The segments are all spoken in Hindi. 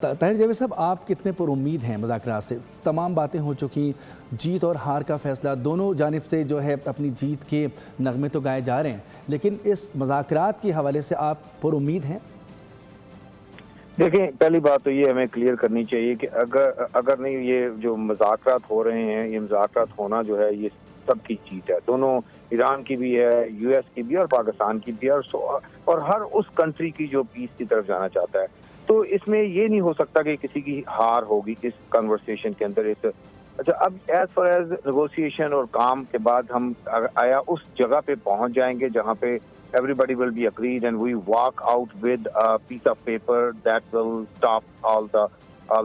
ताहिर जावेद साहब, आप कितने पर उम्मीद हैं मुज़ाकरात से? तमाम बातें हो चुकी, जीत और हार का फैसला दोनों जानिब से जो है अपनी जीत के नगमे तो गाए जा रहे हैं, लेकिन इस मुज़ाकरात के हवाले से आप पर उम्मीद हैं? देखिए, पहली बात तो ये हमें क्लियर करनी चाहिए कि अगर नहीं ये जो मुज़ाकरात हो रहे हैं, ये मुज़ाकरात होना जो है ये सबकी जीत है। दोनों ईरान की भी है, यूएस की भी और पाकिस्तान की भी है और हर उस कंट्री की जो पीस की तरफ जाना चाहता है। तो इसमें ये नहीं हो सकता कि किसी की हार होगी इस कन्वर्सेशन के अंदर। इस अच्छा, अब एज फार एज नेगोशिएशन और काम के बाद हम आया उस जगह पे पहुंच जाएंगे जहां पे everybody will be agreed and we walk out with a piece of paper that will stop all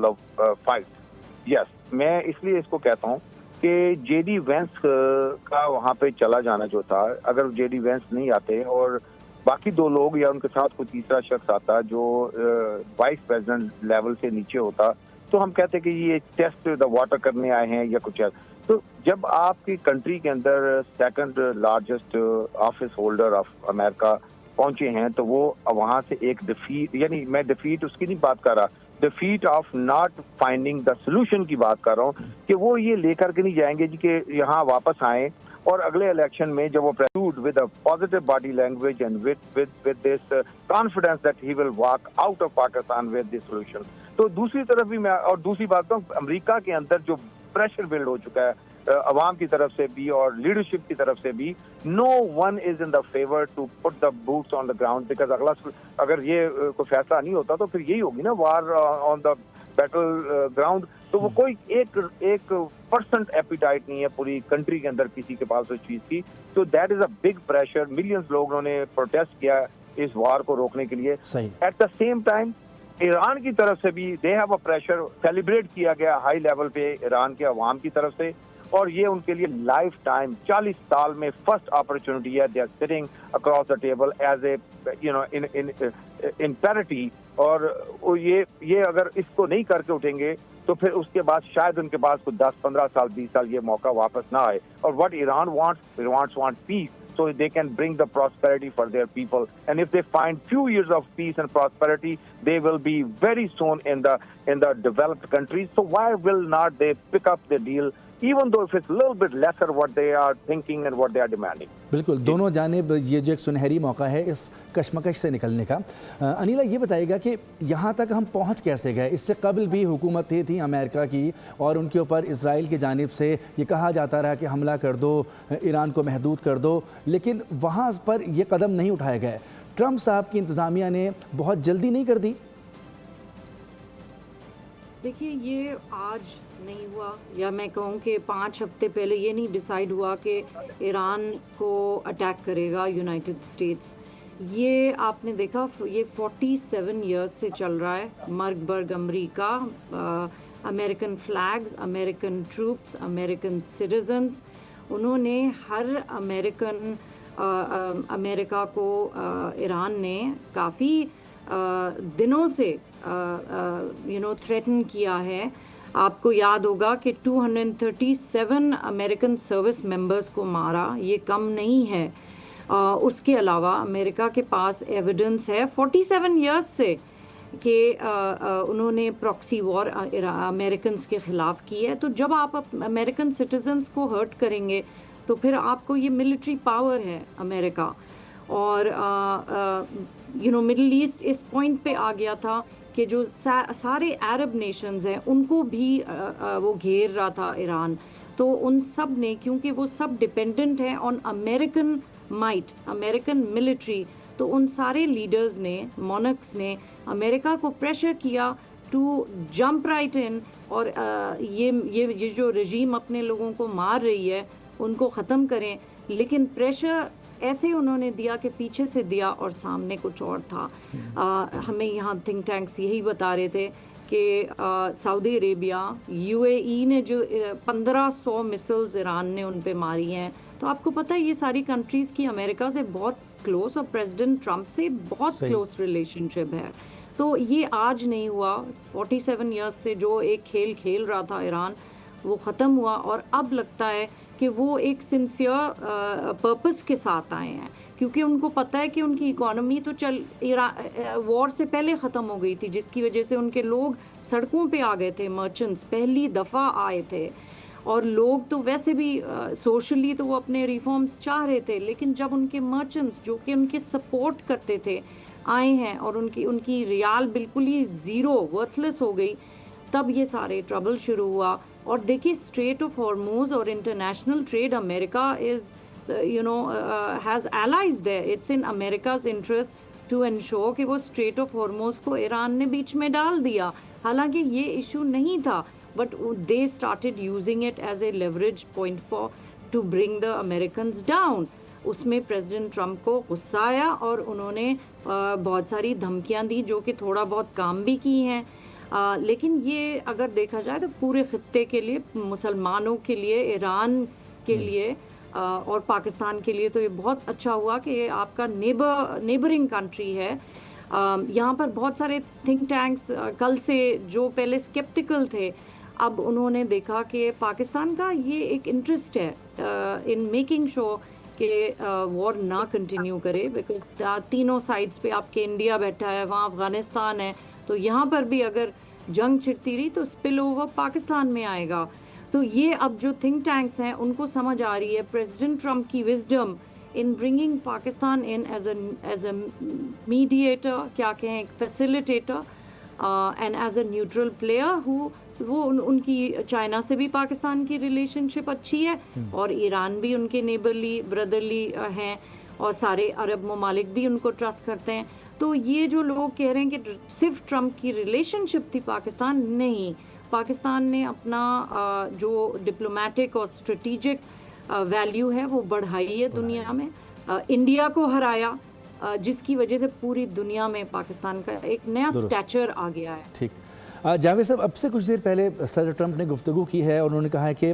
of fights. Yes, मैं इसलिए इसको कहता हूँ कि जेडी वेंस का वहाँ पे चला जाना जो था, अगर जेडी वेंस नहीं आते और बाकी दो लोग या उनके साथ कोई तीसरा शख्स आता जो वाइस प्रेसिडेंट लेवल से नीचे होता, तो हम कहते कि ये टेस्ट द वाटर करने आए हैं या कुछ ऐसा। तो जब आपकी कंट्री के अंदर second largest office holder of America पहुंचे हैं, तो वो वहां से एक डिफीट, यानी मैं डिफीट उसकी नहीं बात कर रहा, defeat of not finding the solution की बात कर रहा हूँ कि वो ये लेकर के नहीं जाएंगे जी कि यहाँ वापस आए और अगले इलेक्शन में जब वो proceed with a positive body language and with this confidence that he will walk out of Pakistan with this solution. तो दूसरी तरफ भी मैं और दूसरी बात तो अमेरिका के अंदर जो प्रेशर बिल्ड हो चुका है अवाम की तरफ से भी और लीडरशिप की तरफ से भी, no one is in the favour to put the boots on the ground because अगर ये कोई फैसला नहीं होता तो फिर यही होगी ना, war on the battle ground. तो वो कोई एक परसेंट एपिटाइट नहीं है पूरी कंट्री के अंदर किसी के पास उस चीज की। तो that is a big pressure. Millions लोगों ने प्रोटेस्ट किया इस वार को रोकने के लिए। At the same time Iran की तरफ से भी they have a pressure celebrate किया गया हाई लेवल पे ईरान के अवाम की तरफ से, और ये उनके लिए लाइफ टाइम 40 साल में फर्स्ट अपॉर्चुनिटी है। They are sitting across the table as a in parity. और ये अगर इसको नहीं करके उठेंगे तो फिर उसके बाद शायद उनके पास कुछ 10-15 साल 20 साल ये मौका वापस ना आए। और what Iran wants peace, so they can bring the prosperity for their people. And if they find few years of peace and prosperity, they will be very soon in the developed countries. So why will not they pick up the deal, even though if it's a little bit lesser what they are thinking and what they are demanding? बिल्कुल, दोनों जानिब ये जो एक सुनहरी मौका है इस कशमकश से निकलने का। अनिला, ये बताइएगा कि यहाँ तक हम पहुँच कैसे गए? इससे कबल भी हुकूमतें थी अमेरिका की और उनके ऊपर इसराइल की जानिब से ये कहा जाता रहा कि हमला कर दो, ईरान को महदूद कर दो, लेकिन वहाँ पर ये कदम नहीं उठाए गए। ट्रंप साहब की इंतज़ामिया ने बहुत जल्दी नहीं कर दी? देखिए, ये आज नहीं हुआ, या मैं कहूँ कि 5 हफ्ते पहले ये नहीं डिसाइड हुआ कि ईरान को अटैक करेगा यूनाइटेड स्टेट्स। ये आपने देखा, ये 47 इयर्स से चल रहा है। मर्ग बर्ग America, American flags, American troops, American citizens, उन्होंने हर अमेरिका को ईरान ने काफ़ी दिनों से थ्रेटन किया है। आपको याद होगा कि 237 अमेरिकन सर्विस मेंबर्स को मारा, ये कम नहीं है। उसके अलावा अमेरिका के पास एविडेंस है 47 इयर्स से कि उन्होंने प्रॉक्सी वॉर अमेरिकन के ख़िलाफ़ की है। तो जब आप अमेरिकन सिटीजन्स को हर्ट करेंगे तो फिर आपको, ये मिलिट्री पावर है अमेरिका। और मिडिल ईस्ट इस पॉइंट पे आ गया था कि जो सारे अरब नेशंस हैं उनको भी वो घेर रहा था ईरान। तो उन सब ने, क्योंकि वो सब डिपेंडेंट हैं on American might, American military, तो उन सारे लीडर्स ने, मोनक्स ने अमेरिका को प्रेशर किया टू जंप राइट इन और ये जो रजीम अपने लोगों को मार रही है उनको ख़त्म करें। लेकिन प्रेशर ऐसे उन्होंने दिया कि पीछे से दिया और सामने कुछ और था। हमें यहाँ थिंक टैंक्स यही बता रहे थे कि सऊदी अरेबिया, यूएई ने जो 1500 मिसाइल्स ईरान ने उन पे मारी हैं। तो आपको पता है ये सारी कंट्रीज़ की अमेरिका से बहुत क्लोज और प्रेसिडेंट ट्रंप से बहुत क्लोज रिलेशनशिप है। तो ये आज नहीं हुआ। 47 इयर्स से जो एक खेल खेल रहा था ईरान, वो ख़त्म हुआ और अब लगता है कि वो एक सिंसियर पर्पस के साथ आए हैं, क्योंकि उनको पता है कि उनकी इकोनॉमी तो वॉर से पहले ख़त्म हो गई थी, जिसकी वजह से उनके लोग सड़कों पे आ गए थे। मर्चेंट्स पहली दफ़ा आए थे और लोग तो वैसे भी सोशली तो वो अपने रिफॉर्म्स चाह रहे थे, लेकिन जब उनके मर्चेंट्स जो कि उनके सपोर्ट करते थे आए हैं और उनकी रियाल बिल्कुल ही ज़ीरो वर्थलेस हो गई, तब ये सारे ट्रबल शुरू हुआ। और देखिए स्ट्रेट ऑफ हॉर्मोज और international trade, America is has allies there, it's in America's interest to ensure कि वो स्ट्रेट ऑफ हॉर्मोज को ईरान ने बीच में डाल दिया। हालांकि ये इशू नहीं था, but they started using it as a leverage point to bring the Americans down. उसमें प्रेसिडेंट ट्रंप को गुस्सा आया और उन्होंने बहुत सारी धमकियां दी जो कि थोड़ा बहुत काम भी की हैं। लेकिन ये अगर देखा जाए तो पूरे खित्ते के लिए, मुसलमानों के लिए, ईरान के लिए और पाकिस्तान के लिए तो ये बहुत अच्छा हुआ कि ये आपका नेबरिंग कंट्री है। यहाँ पर बहुत सारे थिंक टैंक्स कल से जो पहले स्केप्टिकल थे, अब उन्होंने देखा कि पाकिस्तान का ये एक इंटरेस्ट है इन मेकिंग श्योर कि वॉर ना कंटिन्यू करे, बिकॉज तीनों साइड्स पे आपके इंडिया बैठा है, वहाँ अफगानिस्तान है, तो यहाँ पर भी अगर जंग छिड़ती रही तो स्पिल ओवर पाकिस्तान में आएगा। तो ये अब जो थिंक टैंक्स हैं उनको समझ आ रही है प्रेसिडेंट ट्रंप की wisdom in bringing Pakistan in as a mediator, क्या कहें, एक facilitator and as a neutral player वो उनकी चाइना से भी पाकिस्तान की रिलेशनशिप अच्छी है और ईरान भी उनके नेबरली ब्रदरली हैं और सारे अरब ममालिक भी उनको ट्रस्ट करते हैं। तो ये जो लोग कह रहे हैं कि सिर्फ ट्रंप की रिलेशनशिप थी पाकिस्तान, नहीं, पाकिस्तान ने अपना जो डिप्लोमेटिक और स्ट्रेटेजिक वैल्यू है वो बढ़ाई है दुनिया में, इंडिया को हराया, जिसकी वजह से पूरी दुनिया में पाकिस्तान का एक नया स्टैचर आ गया है। ठीक, जावेद साहब, अब से कुछ देर पहले सदर ट्रंप ने गुफ्तगू की है और उन्होंने कहा है कि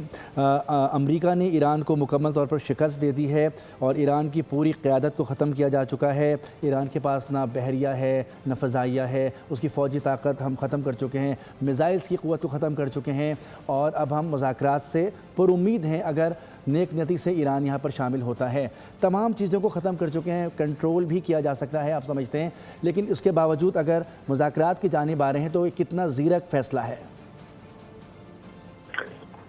अमेरिका ने ईरान को मुकम्मल तौर पर शिकस्त दे दी है और ईरान की पूरी क़यादत को ख़त्म किया जा चुका है। ईरान के पास ना बहरिया है ना फ़ज़ाइया है, उसकी फ़ौजी ताकत हम ख़त्म कर चुके हैं, मिज़ाइल्स की क़ुव्वत को ख़त्म कर चुके हैं और अब हम मुज़ाकरात से पुरुम्मीद हैं अगर नेक नीयति से ईरान यहाँ पर शामिल होता है। तमाम चीज़ों को ख़त्म कर चुके हैं, कंट्रोल भी किया जा सकता है, आप समझते हैं, लेकिन उसके बावजूद अगर मुज़ाकरात की जानिब आ रहे हैं तो ये कितना ज़ीरक फैसला है?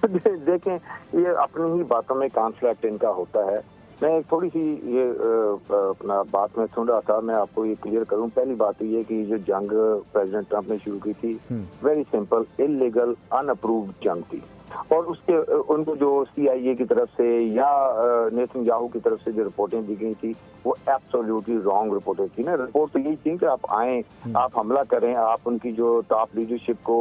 देखें, ये अपनी ही बातों में कॉन्फ्लिक्ट इनका होता है। मैं थोड़ी सी ये अपना बात में सुन रहा था, मैं आपको ये क्लियर करूं। पहली बात ये कि जो जंग प्रेसिडेंट ट्रंप ने शुरू की थी, वेरी सिंपल, इलीगल, अनअप्रूव्ड जंग थी और उसके उनको जो CIA की तरफ से या नेतन्याहू की तरफ से जो रिपोर्टें दी गई थी वो एब्सोल्युटली रॉन्ग रिपोर्टें थी ना। रिपोर्ट तो यही थी कि आप आए, आप हमला करें, आप उनकी जो टॉप लीडरशिप को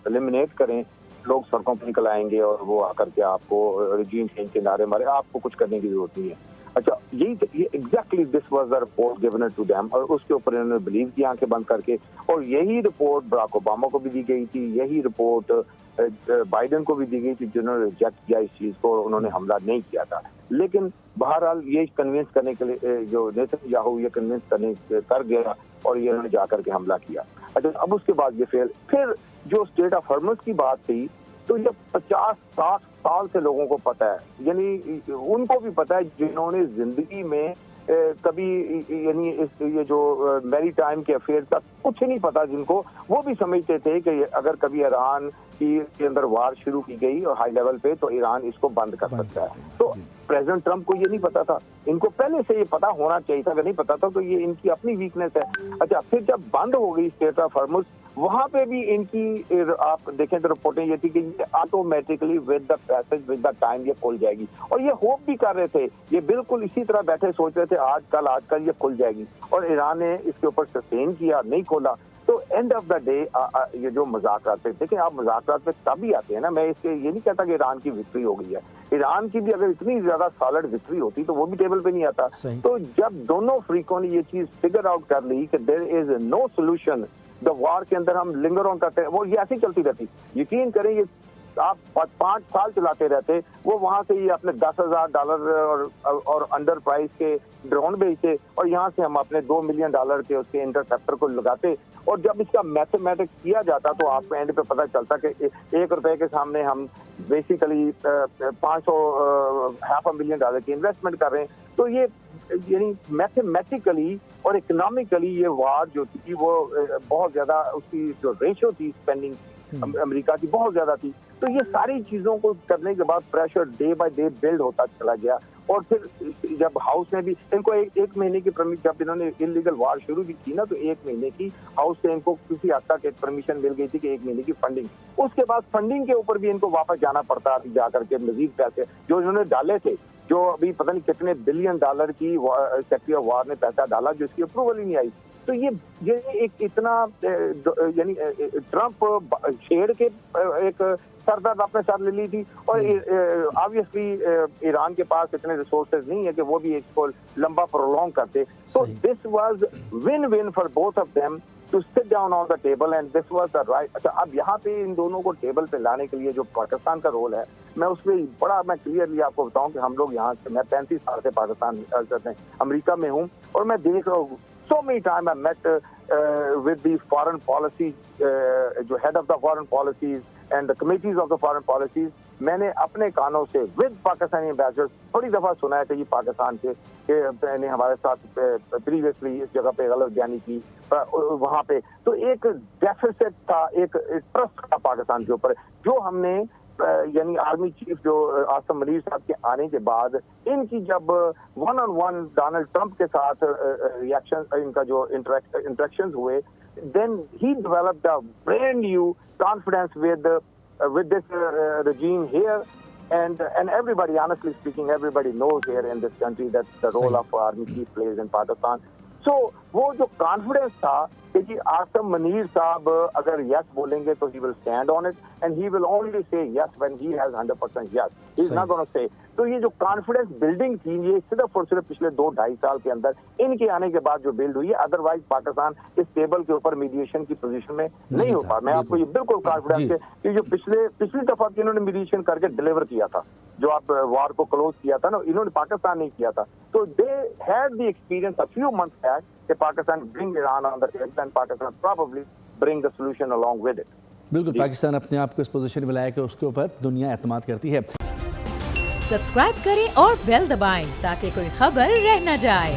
एलिमिनेट करें, लोग सड़कों पर निकल आएंगे और वो आकर के आपको रिजीम चेंज के नारे मारे, आपको कुछ करने की जरूरत नहीं है। अच्छा, यही exactly this was the report given to them और उसके ऊपर इन्होंने बिलीव किया आंखें बंद करके। और यही रिपोर्ट बराक ओबामा को भी दी गई थी, यही रिपोर्ट बाइडेन को भी दी गई थी, जिन्होंने रिजेक्ट किया इस चीज को और उन्होंने हमला नहीं किया था। लेकिन बहरहाल ये कन्विंस करने के लिए जो नेतन्याहू ये कन्विंस करने कर गया और ये उन्होंने जाकर के हमला किया। अच्छा, अब उसके बाद ये फिर जो स्टेट ऑफ हॉर्मज की बात थी, तो ये 50-60 साल से लोगों को पता है, यानी उनको भी पता है जिन्होंने जिंदगी में कभी यानी ये जो मैरी टाइम के अफेयर तक कुछ नहीं पता, जिनको वो भी समझते थे कि अगर कभी ईरान के अंदर वार शुरू की गई और हाई लेवल पे तो ईरान इसको बंद कर सकता है। तो प्रेसिडेंट ट्रंप को ये नहीं पता था, इनको पहले से ये पता होना चाहिए था। अगर नहीं पता था तो ये इनकी अपनी वीकनेस है। अच्छा, फिर जब बंद हो गई स्टेट ऑफ हॉर्मज, वहां पे भी इनकी आप देखें तो रिपोर्टें ये थी कि ये automatically with the passage with the time ये खुल जाएगी और ये होप भी कर रहे थे, ये बिल्कुल इसी तरह बैठे सोच रहे थे आजकल ये खुल जाएगी और ईरान ने इसके ऊपर सस्टेन किया, नहीं खोला। तो एंड ऑफ द डे ये जो मज़ाकरात थे, देखिए आप मज़ाकरात में तभी आते हैं ना, मैं इसके ये नहीं कहता कि ईरान की विक्ट्री हो गई है, ईरान की भी अगर इतनी ज्यादा सॉलिड विक्ट्री होती तो वो भी टेबल पे नहीं आता। तो जब दोनों फ्रीकों ने ये चीज फिगर आउट कर ली कि there is no solution, the war के अंदर हम लिंगर ऑन करते हैं, वो ये ऐसी चलती रहती। यकीन करें ये आप 5 साल चलाते रहते, वो वहां से ये अपने $10,000 और अंडर प्राइस के ड्रोन बेचते और यहाँ से हम अपने $2 मिलियन के उसके इंटरसेप्टर को लगाते और जब इसका मैथमेटिक्स किया जाता तो आपको एंड पे पता चलता कि $1 के सामने हम बेसिकली $500,000 की इन्वेस्टमेंट कर रहे हैं। तो ये यानी मैथमेटिकली और इकोनॉमिकली ये वार जो थी वो बहुत ज्यादा, उसकी जो रेशियो थी स्पेंडिंग अमेरिका की बहुत ज्यादा थी। तो ये सारी चीजों को करने के बाद pressure day by day build होता चला गया। और फिर जब हाउस ने भी इनको एक महीने की परमिशन, जब इन्होंने इलीगल वार शुरू भी की ना, तो 1 महीने की हाउस से इनको किसी हद तक एक परमिशन मिल गई थी कि 1 महीने की फंडिंग। उसके बाद फंडिंग के ऊपर भी इनको वापस जाना पड़ता जाकर के मजीद पैसे जो इन्होंने डाले थे, जो अभी पता नहीं कितने $बिलियन की सेक्रेटरी ऑफ वार ने पैसा डाला जिसकी अप्रूवल ही नहीं आई। तो ये एक इतना यानी ट्रंप छेड़ के एक सरदर्द अपने साथ ले ली थी। और ऑब्वियसली ईरान के पास इतने रिसोर्सेज नहीं है कि वो भी इसको लंबा प्रोलॉन्ग करते। तो this was win win for both of them to sit down on the table and this was the right. अच्छा, अब यहाँ पे इन दोनों को टेबल पे लाने के लिए जो पाकिस्तान का रोल है, मैं क्लियरली आपको बताऊं कि हम लोग यहाँ से, मैं 35 साल से पाकिस्तान अमेरिका में हूँ और मैं देख रहा हूँ so many times I met with the foreign policy, जो head of the foreign policies and the committees of the foreign policies, मैंने अपने कानों से with Pakistani ambassadors बड़ी दफा सुना है कि ये पाकिस्तान के ने हमारे साथ प्रीवियसली इस जगह पे गलत बयानी की वहाँ पे। तो एक डेफिसिट था, एक ट्रस्ट था पाकिस्तान के ऊपर, जो हमने यानी आर्मी चीफ जो आसिम मनीर साहब के आने के बाद इनकी जब 1-on-1 डोनाल्ड ट्रंप के साथ रिएक्शन, इनका जो इंटरेक्शंस हुए, then he developed a brand new confidence with this regime here, and everybody, honestly speaking, everybody knows here in this country that the role of army chief plays in Pakistan. So वो जो कॉन्फिडेंस था कि आसिम मनीर साहब अगर यस बोलेंगे तो he will stand on it and he will only say yes when he has 100% yes, he is not gonna say. तो ये जो कॉन्फिडेंस बिल्डिंग थी, ये सिर्फ और सिर्फ पिछले 2-2.5 साल के अंदर इनके आने के बाद जो बिल्ड हुई है। अदरवाइज पाकिस्तान इस टेबल के ऊपर मीडिएशन की पोजीशन में नहीं हो पा। मैं आपको ये बिल्कुल कॉन्फिडेंस है कि जो पिछली दफा इन्होंने मीडिएशन करके डिलीवर किया था, जो आप वार को क्लोज किया था ना, इन्होंने पाकिस्तान नहीं किया था। तो they had the experience a few months back कि Pakistan bring Iran on the table and Pakistan probably bring the solution along with it. बिल्कुल, पाकिस्तान अपने आप को इस पोजीशन में लाया कि उसके ऊपर दुनिया एतमाद करती है। सब्सक्राइब करें और बेल दबाएं ताकि कोई खबर रह न जाए।